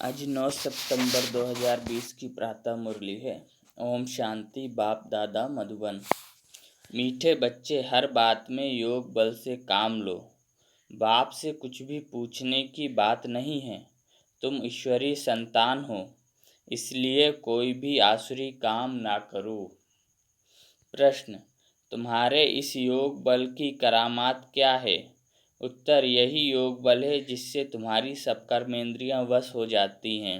आज 9 सितंबर 2020 की प्रातः मुरली है। ओम शांति। बाप दादा मधुबन। मीठे बच्चे, हर बात में योग बल से काम लो। बाप से कुछ भी पूछने की बात नहीं है। तुम ईश्वरीय संतान हो, इसलिए कोई भी आसुरी काम ना करो। प्रश्न: तुम्हारे इस योग बल की करामात क्या है? उत्तर: यही योग बल है जिससे तुम्हारी सब कर्मेंद्रियां वश हो जाती हैं।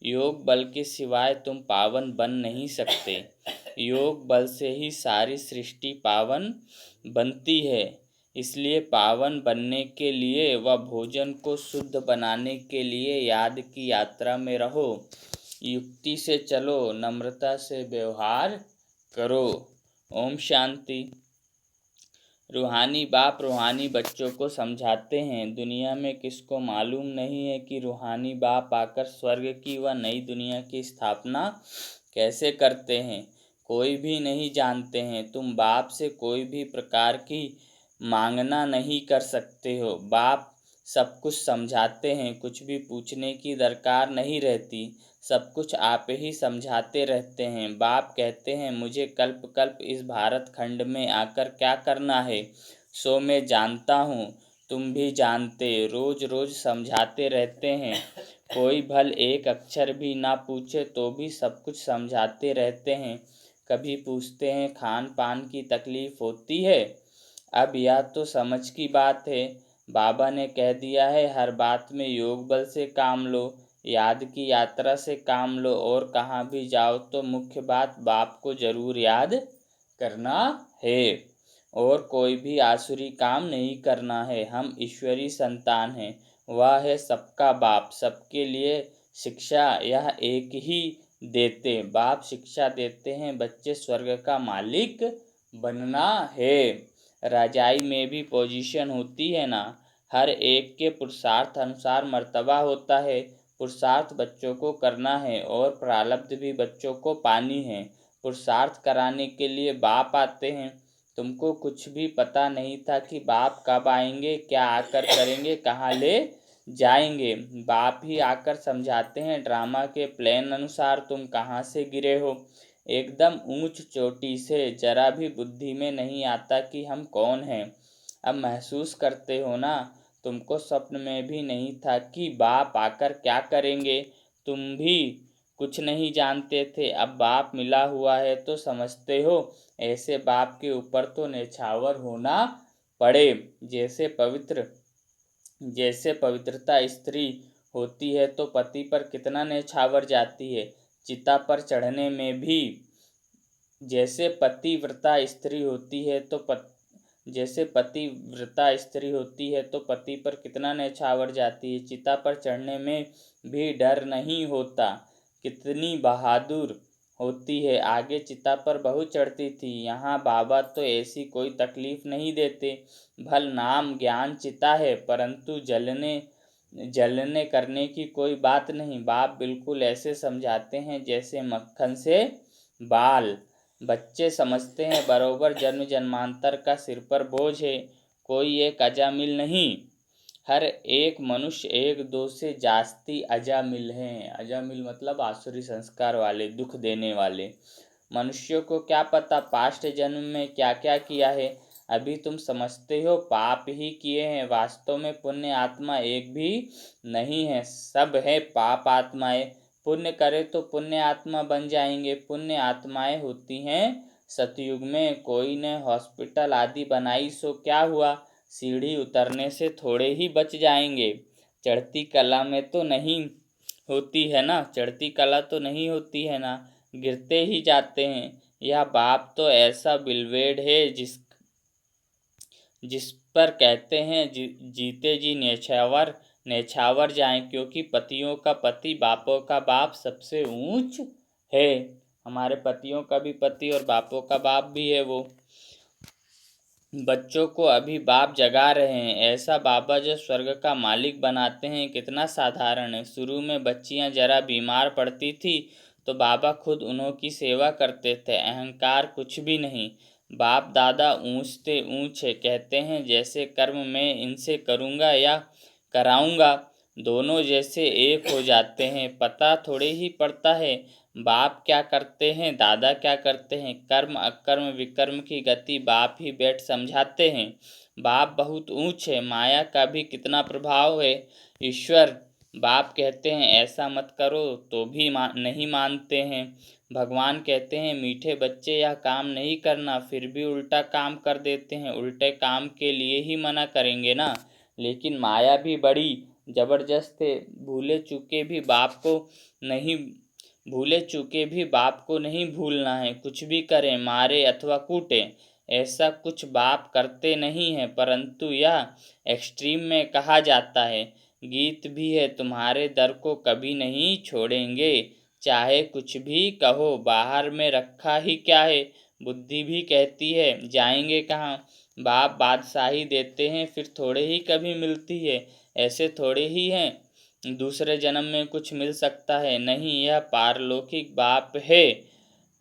योग बल के सिवाय तुम पावन बन नहीं सकते। योग बल से ही सारी सृष्टि पावन बनती है। इसलिए पावन बनने के लिए व भोजन को शुद्ध बनाने के लिए याद की यात्रा में रहो। युक्ति से चलो, नम्रता से व्यवहार करो। ओम शांति। रूहानी बाप रूहानी बच्चों को समझाते हैं, दुनिया में किसको मालूम नहीं है कि रूहानी बाप आकर स्वर्ग की व नई दुनिया की स्थापना कैसे करते हैं। कोई भी नहीं जानते हैं। तुम बाप से कोई भी प्रकार की मांगना नहीं कर सकते हो। बाप सब कुछ समझाते हैं, कुछ भी पूछने की दरकार नहीं रहती। सब कुछ आप ही समझाते रहते हैं। बाप कहते हैं, मुझे कल्प कल्प इस भारत खंड में आकर क्या करना है, सो मैं जानता हूँ, तुम भी जानते। रोज रोज समझाते रहते हैं। कोई भल एक अक्षर भी ना पूछे तो भी सब कुछ समझाते रहते हैं। कभी पूछते हैं, खान पान की तकलीफ होती है? अब यह तो समझ की बात है। बाबा ने कह दिया है, हर बात में योग बल से काम लो, याद की यात्रा से काम लो, और कहाँ भी जाओ तो मुख्य बात बाप को जरूर याद करना है। और कोई भी आसुरी काम नहीं करना है। हम ईश्वरी संतान हैं। वह है सबका बाप। सबके लिए शिक्षा यह एक ही देते। बाप शिक्षा देते हैं, बच्चे स्वर्ग का मालिक बनना है। राजाई में भी पोजीशन होती है ना। हर एक के पुरुषार्थ अनुसार मर्तबा होता है। पुरुषार्थ बच्चों को करना है और प्रारब्ध भी बच्चों को पानी है। पुरुषार्थ कराने के लिए बाप आते हैं। तुमको कुछ भी पता नहीं था कि बाप कब आएंगे, क्या आकर करेंगे, कहाँ ले जाएंगे। बाप ही आकर समझाते हैं, ड्रामा के प्लान अनुसार तुम कहाँ से गिरे हो। एकदम ऊंच चोटी से। जरा भी बुद्धि में नहीं आता कि हम कौन हैं। अब महसूस करते हो ना। तुमको स्वप्न में भी नहीं था कि बाप आकर क्या करेंगे। तुम भी कुछ नहीं जानते थे। अब बाप मिला हुआ है तो समझते हो। ऐसे बाप के ऊपर तो न्यौछावर होना पड़े। जैसे पवित्रता स्त्री होती है तो पति पर कितना न्यौछावर जाती है। चिता पर चढ़ने में भी जैसे पतिव्रता स्त्री होती है तो पति पर कितना न्यौछावर जाती है। चिता पर चढ़ने में भी डर नहीं होता। कितनी बहादुर होती है। आगे चिता पर बहुत चढ़ती थी। यहाँ बाबा तो ऐसी कोई तकलीफ नहीं देते। भल नाम ज्ञान चिता है, परंतु जलने करने की कोई बात नहीं। बाप बिल्कुल ऐसे समझाते हैं जैसे मक्खन से बाल। बच्चे समझते हैं बरोबर जन्म जन्मांतर का सिर पर बोझ है। कोई एक अजामिल नहीं। हर एक मनुष्य एक दो से जास्ती अजामिल हैं। अजामिल मतलब आसुरी संस्कार वाले, दुख देने वाले। मनुष्यों को क्या पता पास्ट जन्म में क्या क्या किया है। अभी तुम समझते हो पाप ही किए हैं। वास्तव में पुण्य आत्मा एक भी नहीं है, सब है पाप आत्माएं। पुण्य करे तो पुण्य आत्मा बन जाएंगे। पुण्य आत्माएं होती हैं सतयुग में। कोई ने हॉस्पिटल आदि बनाई सो क्या हुआ, सीढ़ी उतरने से थोड़े ही बच जाएंगे। चढ़ती कला में तो नहीं होती है ना, चढ़ती कला तो नहीं होती है ना, गिरते ही जाते हैं। यह बाप तो ऐसा बिलवेड है जिस पर कहते हैं जीते जी नेछावर जाएं, क्योंकि पतियों का पति बापों का बाप सबसे ऊंच है। हमारे पतियों का भी पति और बापों का बाप भी है वो। बच्चों को अभी बाप जगा रहे हैं। ऐसा बाबा जो स्वर्ग का मालिक बनाते हैं, कितना साधारण है। शुरू में बच्चियां जरा बीमार पड़ती थी तो बाबा खुद उन्हों की सेवा करते थे। अहंकार कुछ भी नहीं। बाप दादा ऊंचते ऊंच है। कहते हैं जैसे कर्म मैं इनसे करूँगा या कराऊँगा दोनों जैसे एक हो जाते हैं। पता थोड़े ही पड़ता है बाप क्या करते हैं, दादा क्या करते हैं। कर्म अकर्म विकर्म की गति बाप ही बैठ समझाते हैं। बाप बहुत ऊंच है, माया का भी कितना प्रभाव है। ईश्वर बाप कहते हैं ऐसा मत करो तो भी नहीं मानते हैं। भगवान कहते हैं मीठे बच्चे यह काम नहीं करना, फिर भी उल्टा काम कर देते हैं। उल्टे काम के लिए ही मना करेंगे ना। लेकिन माया भी बड़ी जबरदस्त है। भूले चूके भी बाप को नहीं भूलना है। कुछ भी करें, मारे अथवा कूटे, ऐसा कुछ बाप करते नहीं हैं। परंतु यह एक्सट्रीम में कहा जाता है। गीत भी है, तुम्हारे दर को कभी नहीं छोड़ेंगे, चाहे कुछ भी कहो, बाहर में रखा ही क्या है। बुद्धि भी कहती है जाएंगे कहाँ। बाप बादशाही देते हैं, फिर थोड़े ही कभी मिलती है। ऐसे थोड़े ही हैं दूसरे जन्म में कुछ मिल सकता है। नहीं, यह पारलौकिक बाप है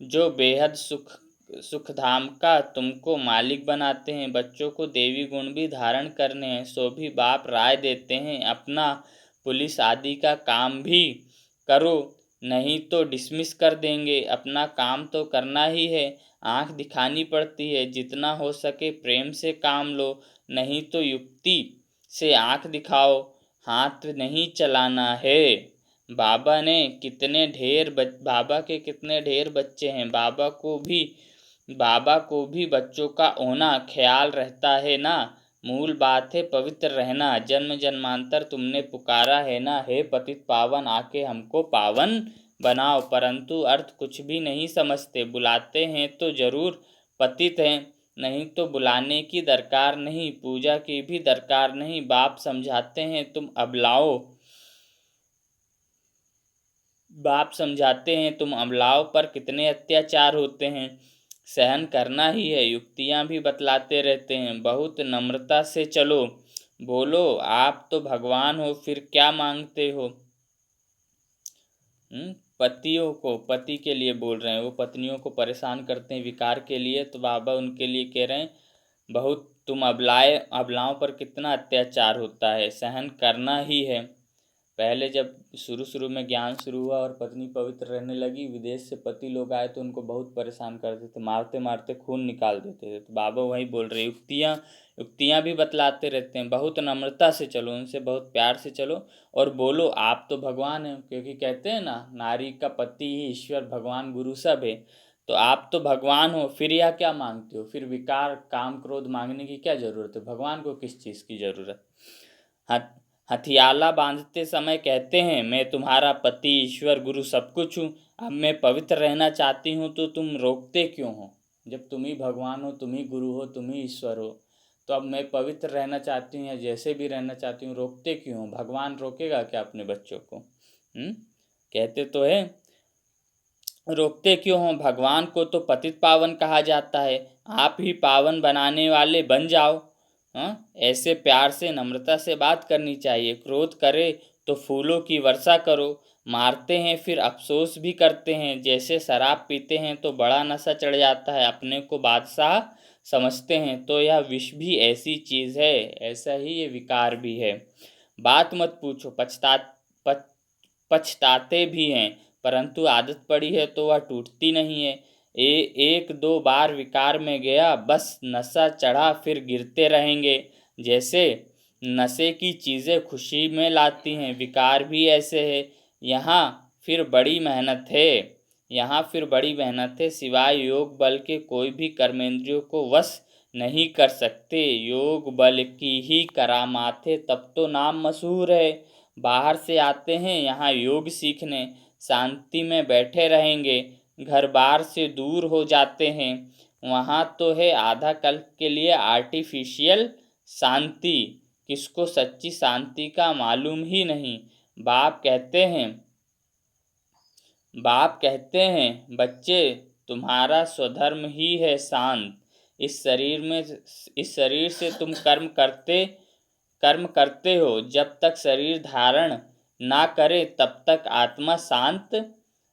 जो बेहद सुखधाम का तुमको मालिक बनाते हैं। बच्चों को देवी गुण भी धारण करने हैं, सो भी बाप राय देते हैं अपना पुलिस आदि का काम भी करो, नहीं तो डिसमिस कर देंगे। अपना काम तो करना ही है, आंख दिखानी पड़ती है। जितना हो सके प्रेम से काम लो, नहीं तो युक्ति से आंख दिखाओ। हाथ नहीं चलाना है। बाबा के कितने ढेर बच्चे हैं। बाबा को भी बच्चों का होना ख्याल रहता है ना। मूल बात है पवित्र रहना। जन्म जन्मांतर तुमने पुकारा है ना, हे पतित पावन आके हमको पावन बनाओ। परंतु अर्थ कुछ भी नहीं समझते। बुलाते हैं तो जरूर पतित हैं, नहीं तो बुलाने की दरकार नहीं, पूजा की भी दरकार नहीं। बाप समझाते हैं तुम अबलाओं पर कितने अत्याचार होते हैं, सहन करना ही है। युक्तियां भी बतलाते रहते हैं। बहुत नम्रता से चलो, बोलो आप तो भगवान हो, फिर क्या मांगते हो। पति के लिए बोल रहे हैं, वो पत्नियों को परेशान करते हैं विकार के लिए, तो बाबा उनके लिए कह रहे हैं बहुत तुम अबलाओं पर कितना अत्याचार होता है, सहन करना ही है। पहले जब शुरू में ज्ञान शुरू हुआ और पत्नी पवित्र रहने लगी, विदेश से पति लोग आए तो उनको बहुत परेशान करते थे, मारते मारते खून निकाल देते थे। तो बाबा वही बोल रहे, युक्तियाँ भी बतलाते रहते हैं। बहुत नम्रता से चलो, उनसे बहुत प्यार से चलो और बोलो आप तो भगवान हैं, क्योंकि कहते हैं ना नारी का पति ही ईश्वर भगवान गुरु सब है। तो आप तो भगवान हो, फिर यह क्या मांगते हो। फिर विकार काम क्रोध मांगने की क्या ज़रूरत है। भगवान को किस चीज़ की ज़रूरत। हथियाला बांधते समय कहते हैं मैं तुम्हारा पति ईश्वर गुरु सब कुछ हूँ, अब मैं पवित्र रहना चाहती हूँ तो तुम रोकते क्यों हो। जब तुम ही भगवान हो, तुम ही गुरु हो, तुम ही ईश्वर हो, तो अब मैं पवित्र रहना चाहती हूँ या जैसे भी रहना चाहती हूँ, रोकते क्यों हो। भगवान रोकेगा क्या अपने बच्चों को। कहते तो है रोकते क्यों हो। भगवान को तो पतित पावन कहा जाता है, आप ही पावन बनाने वाले बन जाओ। ऐसे प्यार से नम्रता से बात करनी चाहिए। क्रोध करे तो फूलों की वर्षा करो। मारते हैं फिर अफसोस भी करते हैं। जैसे शराब पीते हैं तो बड़ा नशा चढ़ जाता है, अपने को बादशाह समझते हैं, तो यह विष भी ऐसी चीज़ है, ऐसा ही ये विकार भी है। बात मत पूछो, पछताते भी हैं, परंतु आदत पड़ी है तो वह टूटती नहीं है। एक दो बार विकार में गया, बस नशा चढ़ा, फिर गिरते रहेंगे। जैसे नशे की चीज़ें खुशी में लाती हैं, विकार भी ऐसे है। यहाँ फिर बड़ी मेहनत है। सिवाय योग बल के कोई भी कर्मेंद्रियों को वश नहीं कर सकते। योग बल की ही करामात है, तब तो नाम मशहूर है। बाहर से आते हैं यहाँ योग सीखने, शांति में बैठे रहेंगे, घर बार से दूर हो जाते हैं। वहाँ तो है आधा कल्प के लिए आर्टिफिशियल शांति, किसको सच्ची शांति का मालूम ही नहीं। बाप कहते हैं बच्चे तुम्हारा स्वधर्म ही है शांत। इस शरीर से तुम कर्म करते हो। जब तक शरीर धारण ना करे तब तक आत्मा शांत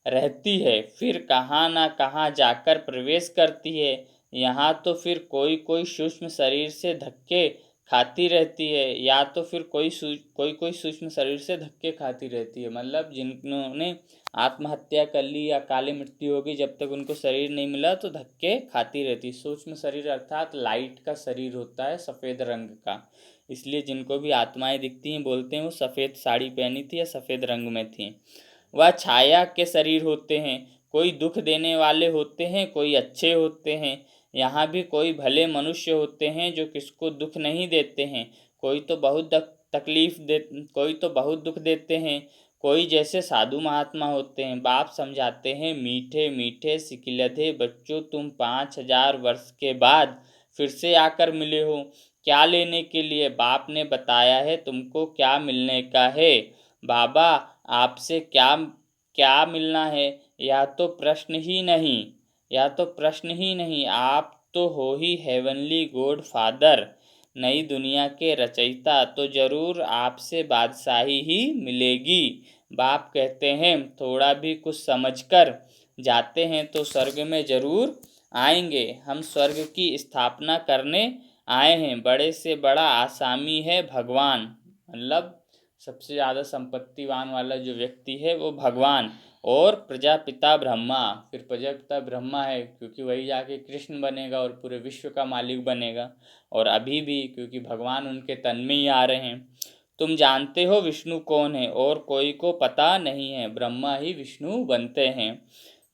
रहती है, फिर कहाँ ना कहाँ जाकर प्रवेश करती है। यहाँ तो फिर कोई सूक्ष्म शरीर से धक्के खाती रहती है, या तो फिर कोई कोई सूक्ष्म शरीर से धक्के खाती रहती है। मतलब जिन्होंने आत्महत्या कर ली या काली मृत्यु होगी, जब तक उनको शरीर नहीं मिला तो धक्के खाती रहती है। सूक्ष्म शरीर अर्थात लाइट का शरीर होता है, सफ़ेद रंग का। इसलिए जिनको भी आत्माएं दिखती हैं बोलते हैं वो सफ़ेद साड़ी पहनी थी या सफ़ेद रंग में थी। वह छाया के शरीर होते हैं, कोई दुख देने वाले होते हैं, कोई अच्छे होते हैं। यहाँ भी कोई भले मनुष्य होते हैं जो किसको दुख नहीं देते हैं, कोई तो बहुत तकलीफ दे, कोई तो बहुत दुख देते हैं। कोई जैसे साधु महात्मा होते हैं। बाप समझाते हैं, मीठे मीठे सिकिलधे बच्चों, तुम 5,000 वर्ष के बाद फिर से आकर मिले हो। क्या लेने के लिए? बाप ने बताया है तुमको क्या मिलने का है। बाबा, आपसे क्या क्या मिलना है? या तो प्रश्न ही नहीं, या तो प्रश्न ही नहीं, आप तो हो ही हेवनली गॉड फादर, नई दुनिया के रचयिता, तो जरूर आपसे बादशाही ही मिलेगी। बाप कहते हैं थोड़ा भी कुछ समझकर जाते हैं तो स्वर्ग में जरूर आएंगे। हम स्वर्ग की स्थापना करने आए हैं। बड़े से बड़ा आसामी है भगवान। मतलब सबसे ज़्यादा संपत्तिवान वाला जो व्यक्ति है वो भगवान, और प्रजापिता ब्रह्मा। फिर प्रजापिता ब्रह्मा है क्योंकि वही जाके कृष्ण बनेगा और पूरे विश्व का मालिक बनेगा। और अभी भी क्योंकि भगवान उनके तन में ही आ रहे हैं। तुम जानते हो विष्णु कौन है? और कोई को पता नहीं है, ब्रह्मा ही विष्णु बनते हैं।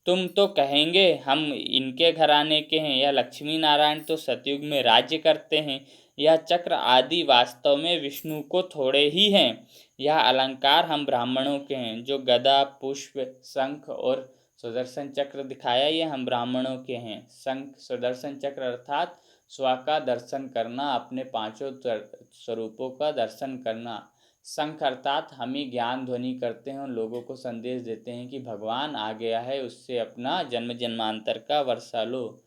तुम तो कहेंगे हम इनके घराने के हैं, या लक्ष्मी नारायण तो सतयुग में राज्य करते हैं। यह चक्र आदि वास्तव में विष्णु को थोड़े ही हैं। यह अलंकार हम ब्राह्मणों के हैं। जो गदा, पुष्प, शंख और सुदर्शन चक्र दिखाया, ये हम ब्राह्मणों के हैं। शंख, सुदर्शन चक्र अर्थात स्व का दर्शन करना, अपने पांचों स्वरूपों का दर्शन करना। शंख अर्थात हम ही ज्ञान ध्वनि करते हैं और लोगों को संदेश देते हैं कि भगवान आ गया है, उससे अपना जन्म जन्मांतर का वर्षा लो।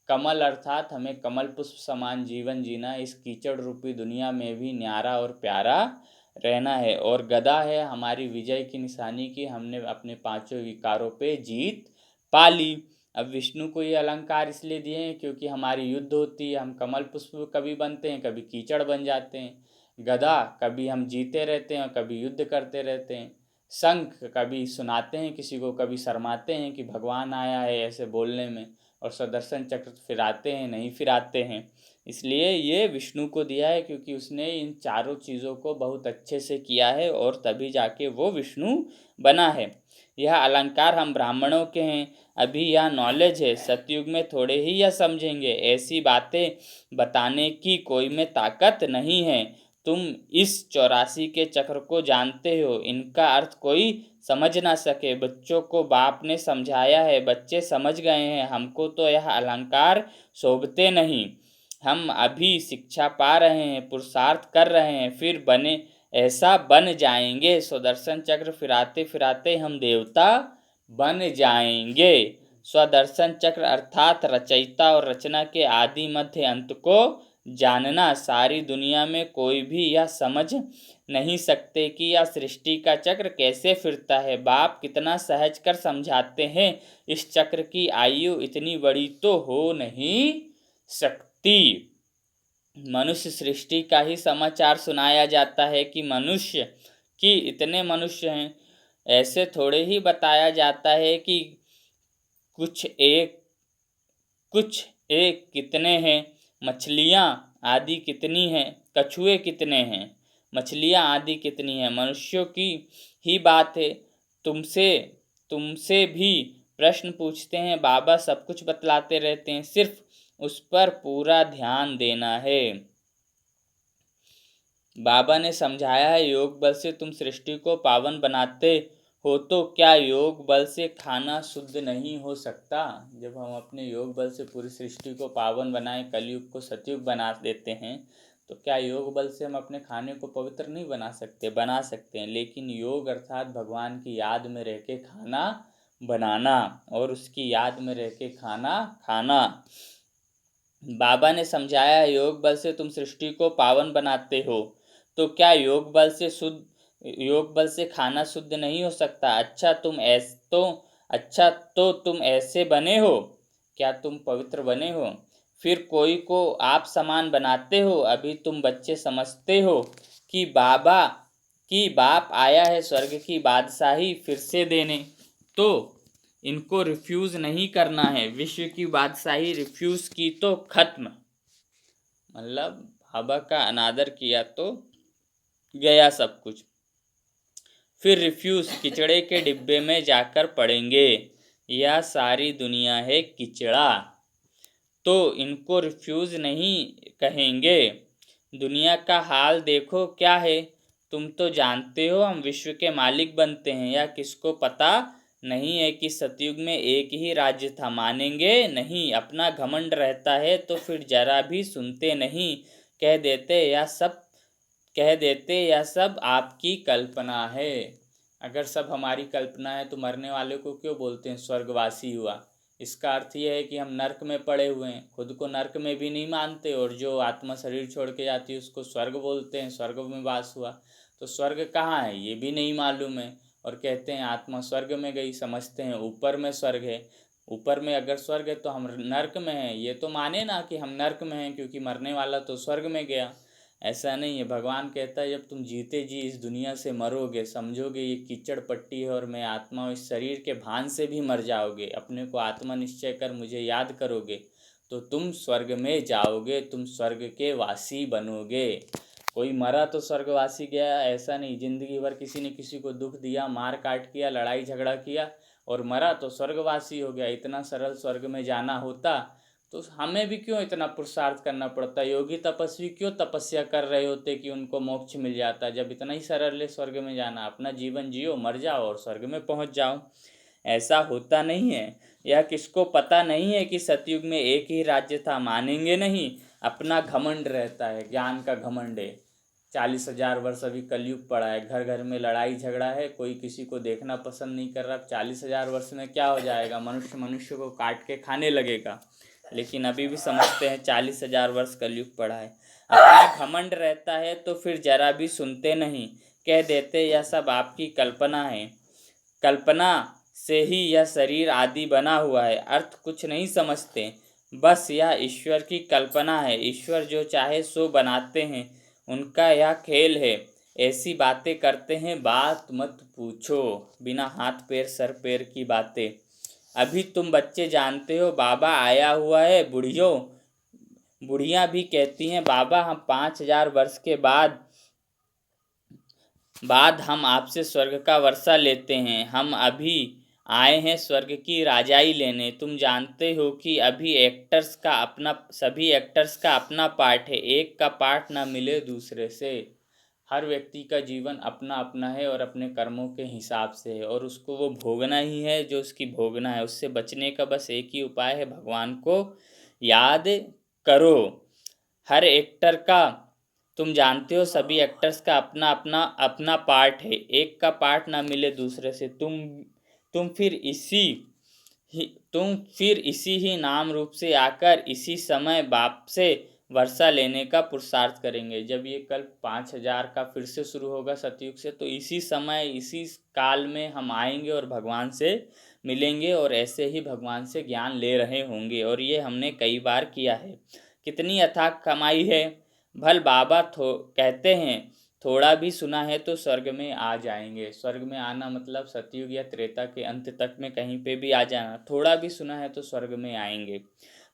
कमल अर्थात हमें कमल पुष्प समान जीवन जीना, इस कीचड़ रूपी दुनिया में भी न्यारा और प्यारा रहना है। और गदा है हमारी विजय की निशानी, की हमने अपने पांचों विकारों पे जीत पा ली। अब विष्णु को ये अलंकार इसलिए दिए हैं क्योंकि हमारी युद्ध होती है, हम कमल पुष्प कभी बनते हैं, कभी कीचड़ बन जाते हैं। गदा कभी हम जीते रहते हैं और कभी युद्ध करते रहते हैं। शंख कभी सुनाते हैं किसी को, कभी शर्माते हैं कि भगवान आया है ऐसे बोलने में। और सुदर्शन चक्र फिराते हैं, नहीं फिराते हैं। इसलिए ये विष्णु को दिया है क्योंकि उसने इन चारों चीज़ों को बहुत अच्छे से किया है और तभी जाके वो विष्णु बना है। यह अलंकार हम ब्राह्मणों के हैं। अभी यह नॉलेज है, सतयुग में थोड़े ही यह समझेंगे। ऐसी बातें बताने की कोई में ताकत नहीं है। तुम इस 84 के चक्र को जानते हो, इनका अर्थ कोई समझ ना सके। बच्चों को बाप ने समझाया है, बच्चे समझ गए हैं। हमको तो यह अलंकार शोभते नहीं। हम अभी शिक्षा पा रहे हैं, पुरुषार्थ कर रहे हैं, फिर बने ऐसा बन जाएंगे। सुदर्शन चक्र फिराते फिराते हम देवता बन जाएंगे। स्वदर्शन चक्र अर्थात रचयिता और रचना के आदि मध्य अंत को जानना। सारी दुनिया में कोई भी यह समझ नहीं सकते कि यह सृष्टि का चक्र कैसे फिरता है। बाप कितना सहज कर समझाते हैं। इस चक्र की आयु इतनी बड़ी तो हो नहीं सकती। मनुष्य सृष्टि का ही समाचार सुनाया जाता है कि मनुष्य कि इतने मनुष्य हैं, ऐसे थोड़े ही बताया जाता है कि कुछ एक कितने हैं, मछलियाँ आदि कितनी हैं, कछुए कितने हैं, मछलियाँ आदि कितनी हैं। मनुष्यों की ही बात है। तुमसे तुमसे भी प्रश्न पूछते हैं, बाबा सब कुछ बतलाते रहते हैं, सिर्फ उस पर पूरा ध्यान देना है। बाबा ने समझाया है, योग बल से तुम सृष्टि को पावन बनाते हो, तो क्या योग बल से खाना शुद्ध नहीं हो सकता? जब हम अपने योग बल से पूरी सृष्टि को पावन बनाएं, कलयुग को सतयुग बना देते हैं, तो क्या योग बल से हम अपने खाने को पवित्र नहीं बना सकते? बना सकते हैं, लेकिन योग अर्थात भगवान की याद में रह के खाना बनाना और उसकी याद में रह के खाना खाना। बाबा ने समझाया, योग बल से तुम सृष्टि को पावन बनाते हो, तो क्या योग बल से खाना शुद्ध नहीं हो सकता? अच्छा तो तुम ऐसे बने हो, क्या तुम पवित्र बने हो? फिर कोई को आप समान बनाते हो। अभी तुम बच्चे समझते हो कि बाप आया है स्वर्ग की बादशाही फिर से देने, तो इनको रिफ्यूज़ नहीं करना है। विश्व की बादशाही रिफ्यूज़ की तो खत्म, मतलब बाबा का अनादर किया तो गया सब कुछ। फिर रिफ्यूज़ किचड़े के डिब्बे में जाकर पड़ेंगे। यह सारी दुनिया है किचड़ा, तो इनको रिफ्यूज़ नहीं कहेंगे। दुनिया का हाल देखो क्या है। तुम तो जानते हो हम विश्व के मालिक बनते हैं। या किसको पता नहीं है कि सतयुग में एक ही राज्य था। मानेंगे नहीं। अपना घमंड रहता है तो फिर जरा भी सुनते नहीं। कह देते यह सब आपकी कल्पना है। अगर सब हमारी कल्पना है तो मरने वाले को क्यों बोलते हैं स्वर्गवासी हुआ। इसका अर्थ यह है कि हम नर्क में पड़े हुए हैं, खुद को नर्क में भी नहीं मानते, और जो आत्मा शरीर छोड़ के जाती है उसको स्वर्ग बोलते हैं, स्वर्ग में वास हुआ। तो स्वर्ग कहाँ है ये भी नहीं मालूम है, और कहते हैं आत्मा स्वर्ग में गई। समझते हैं ऊपर में स्वर्ग है। ऊपर में अगर स्वर्ग है तो हम नर्क में हैं। ये तो माने ना कि हम नर्क में हैं, क्योंकि मरने वाला तो स्वर्ग में गया। ऐसा नहीं है। भगवान कहता है जब तुम जीते जी इस दुनिया से मरोगे, समझोगे ये कीचड़ पट्टी है और मैं आत्मा हूँ, इस शरीर के भान से भी मर जाओगे, अपने को आत्मा निश्चय कर मुझे याद करोगे, तो तुम स्वर्ग में जाओगे, तुम स्वर्ग के वासी बनोगे। कोई मरा तो स्वर्गवासी गया ऐसा नहीं। जिंदगी भर किसी ने किसी को दुख दिया, मार काट किया, लड़ाई झगड़ा किया और मरा तो स्वर्गवासी हो गया। इतना सरल स्वर्ग में जाना होता तो हमें भी क्यों इतना पुरुषार्थ करना पड़ता। योगी तपस्वी क्यों तपस्या कर रहे होते कि उनको मोक्ष मिल जाता। जब इतना ही सरल है स्वर्ग में जाना, अपना जीवन जियो, मर जाओ और स्वर्ग में पहुंच जाओ। ऐसा होता नहीं है। यह किसको पता नहीं है कि सतयुग में एक ही राज्य था। मानेंगे नहीं। अपना घमंड रहता है, ज्ञान का घमंड है। 40,000 वर्ष अभी कलयुग पड़ा है, घर घर में लड़ाई झगड़ा है, कोई किसी को देखना पसंद नहीं कर रहा। 40,000 वर्ष में क्या हो जाएगा, मनुष्य मनुष्य को काट के खाने लगेगा। लेकिन अभी भी समझते हैं 40,000 वर्ष कलयुग पड़ा है। अपना घमंड रहता है तो फिर जरा भी सुनते नहीं। कह देते यह सब आपकी कल्पना है। कल्पना से ही यह शरीर आदि बना हुआ है। अर्थ कुछ नहीं समझते। बस यह ईश्वर की कल्पना है। ईश्वर जो चाहे सो बनाते हैं, उनका यह खेल है। ऐसी बातें करते हैं बात मत पूछो। बिना हाथ पैर सर पैर की बातें। अभी तुम बच्चे जानते हो बाबा आया हुआ है। बुढ़ियाँ भी कहती हैं बाबा हम 5,000 वर्ष के बाद हम आपसे स्वर्ग का वर्षा लेते हैं। हम अभी आए हैं स्वर्ग की राजाई लेने। तुम जानते हो कि सभी एक्टर्स का अपना पार्ट है। एक का पार्ट ना मिले दूसरे से। हर व्यक्ति का जीवन अपना अपना है और अपने कर्मों के हिसाब से है, और उसको वो भोगना ही है जो उसकी भोगना है। उससे बचने का बस एक ही उपाय है, भगवान को याद करो। हर एक्टर का तुम जानते हो सभी एक्टर्स का अपना अपना अपना पार्ट है। एक का पार्ट ना मिले दूसरे से। तुम फिर इसी ही नाम रूप से आकर इसी समय बाप से वर्षा लेने का पुरुषार्थ करेंगे। जब ये कल 5,000 का फिर से शुरू होगा सतयुग से, तो इसी समय इसी काल में हम आएंगे और भगवान से मिलेंगे और ऐसे ही भगवान से ज्ञान ले रहे होंगे। और ये हमने कई बार किया है। कितनी अथाक कमाई है। भल बाबा कहते हैं थोड़ा भी सुना है तो स्वर्ग में आ जाएंगे। स्वर्ग में आना मतलब सतयुग या त्रेता के अंत तक में कहीं पे भी आ जाना। थोड़ा भी सुना है तो स्वर्ग में आएंगे।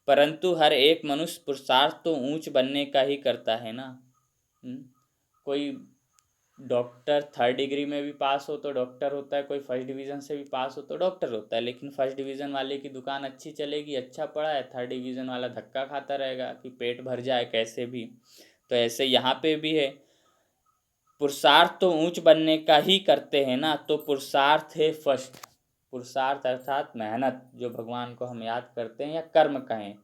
परंतु हर एक मनुष्य पुरुषार्थ तो ऊंच बनने का ही करता है ना। कोई डॉक्टर 3rd डिग्री में भी पास हो तो डॉक्टर होता है, कोई 1st डिवीज़न से भी पास हो तो डॉक्टर होता है। लेकिन 1st डिवीज़न वाले की दुकान अच्छी चलेगी, अच्छा पढ़ा है, 3rd डिवीज़न वाला धक्का खाता रहेगा कि पेट भर जाए कैसे भी। तो ऐसे यहाँ पे भी है। पुरुषार्थ तो ऊंच बनने का ही करते हैं ना। तो पुरुषार्थ है फर्स्ट। पुरुषार्थ अर्थात मेहनत, जो भगवान को हम याद करते हैं या कर्म कहें,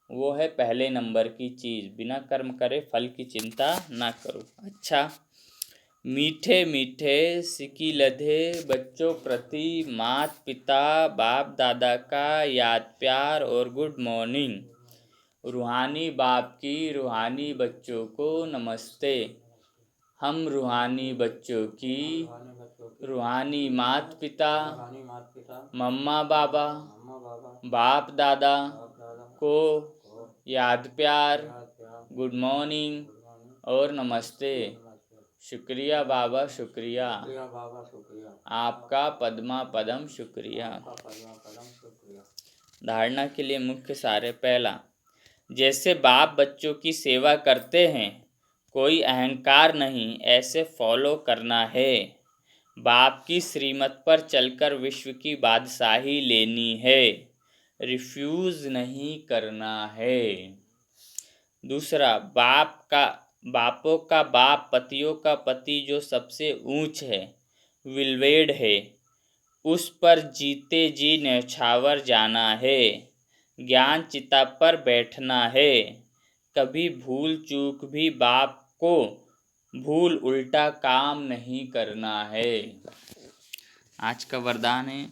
वो है पहले नंबर की चीज़। बिना कर्म करे फल की चिंता ना करो। अच्छा, मीठे मीठे सिकी लधे बच्चों प्रति माता पिता बाप दादा का याद प्यार और गुड मॉर्निंग। रूहानी बाप की रूहानी बच्चों को नमस्ते। हम रूहानी बच्चों की रूहानी माता पिता मम्मा बाबा बाप दादा को याद प्यार, गुड मॉर्निंग और नमस्ते। शुक्रिया बाबा शुक्रिया, आपका पद्मा पदम शुक्रिया। धारणा के लिए मुख्य सारे। पहला, जैसे बाप बच्चों की सेवा करते हैं, कोई अहंकार नहीं, ऐसे फॉलो करना है। बाप की श्रीमत पर चलकर विश्व की बादशाही लेनी है, रिफ्यूज नहीं करना है। दूसरा, बापों का बाप, पतियों का पति जो सबसे ऊंच है, विलवेड है, उस पर जीते जी न्यौछावर जाना है। ज्ञान चिता पर बैठना है, कभी भूल चूक भी बाप को भूल उल्टा काम नहीं करना है। आज का वरदान है,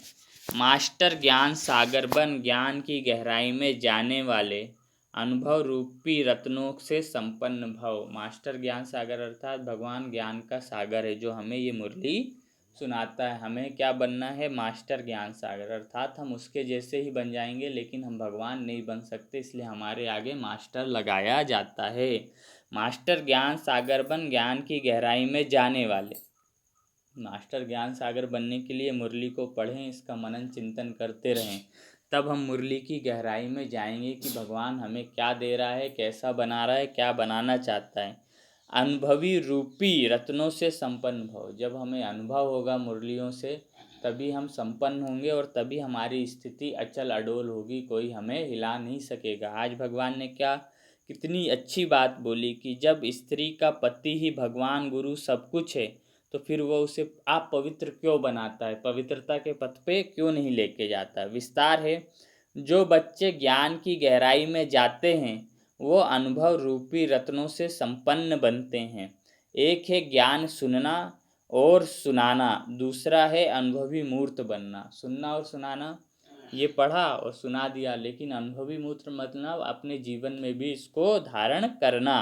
मास्टर ज्ञान सागर बन, ज्ञान की गहराई में जाने वाले, अनुभव रूपी रत्नों से संपन्न भव। मास्टर ज्ञान सागर अर्थात भगवान ज्ञान का सागर है, जो हमें ये मुरली सुनाता है। हमें क्या बनना है? मास्टर ज्ञान सागर, अर्थात हम उसके जैसे ही बन जाएंगे, लेकिन हम भगवान नहीं बन सकते, इसलिए हमारे आगे मास्टर लगाया जाता है। मास्टर ज्ञान सागर बन, ज्ञान की गहराई में जाने वाले। मास्टर ज्ञान सागर बनने के लिए मुरली को पढ़ें, इसका मनन चिंतन करते रहें, तब हम मुरली की गहराई में जाएंगे कि भगवान हमें क्या दे रहा है, कैसा बना रहा है, क्या बनाना चाहता है। अनुभवी रूपी रत्नों से संपन्न भव, जब हमें अनुभव होगा मुरलियों से, तभी हम संपन्न होंगे और तभी हमारी स्थिति अचल अडोल होगी, कोई हमें हिला नहीं सकेगा। आज भगवान ने क्या कितनी अच्छी बात बोली कि जब स्त्री का पति ही भगवान गुरु सब कुछ है, तो फिर वो उसे आप पवित्र क्यों बनाता है, पवित्रता के पथ पे क्यों नहीं लेके जाता। विस्तार है, जो बच्चे ज्ञान की गहराई में जाते हैं, वो अनुभव रूपी रत्नों से संपन्न बनते हैं। एक है ज्ञान सुनना और सुनाना, दूसरा है अनुभवी मूर्त बनना। सुनना और सुनाना, ये पढ़ा और सुना दिया, लेकिन अनुभवी मूर्त मतलब अपने जीवन में भी इसको धारण करना।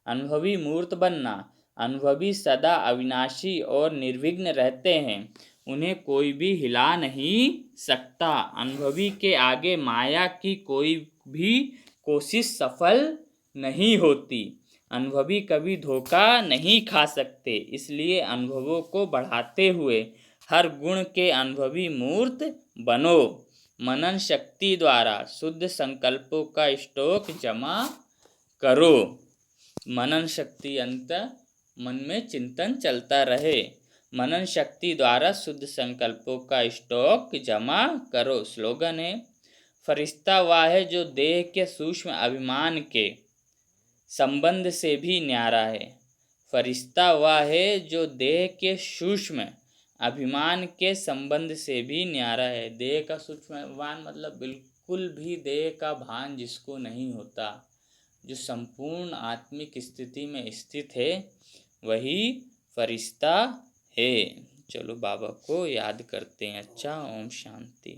अनुभवी मूर्त बनना, अनुभवी सदा अविनाशी और निर्विघ्न रहते हैं, उन्हें कोई भी हिला नहीं सकता। अनुभवी के आगे माया की कोई भी कोशिश सफल नहीं होती। अनुभवी कभी धोखा नहीं खा सकते, इसलिए अनुभवों को बढ़ाते हुए हर गुण के अनुभवी मूर्त बनो। मनन शक्ति द्वारा शुद्ध संकल्पों का स्टॉक जमा करो। मनन शक्ति अंत मन में चिंतन चलता रहे। मनन शक्ति द्वारा शुद्ध संकल्पों का स्टॉक जमा करो। स्लोगन है, फरिश्ता वह है जो देह के सूक्ष्म अभिमान के संबंध से भी न्यारा है। फरिश्ता वह है जो देह के सूक्ष्म अभिमान के संबंध से भी न्यारा है। देह का सूक्ष्म अभिमान मतलब बिल्कुल भी देह का भान जिसको नहीं होता, जो संपूर्ण आत्मिक स्थिति में स्थित है, वही फरिश्ता है। चलो बाबा को याद करते हैं। अच्छा, ओम शांति।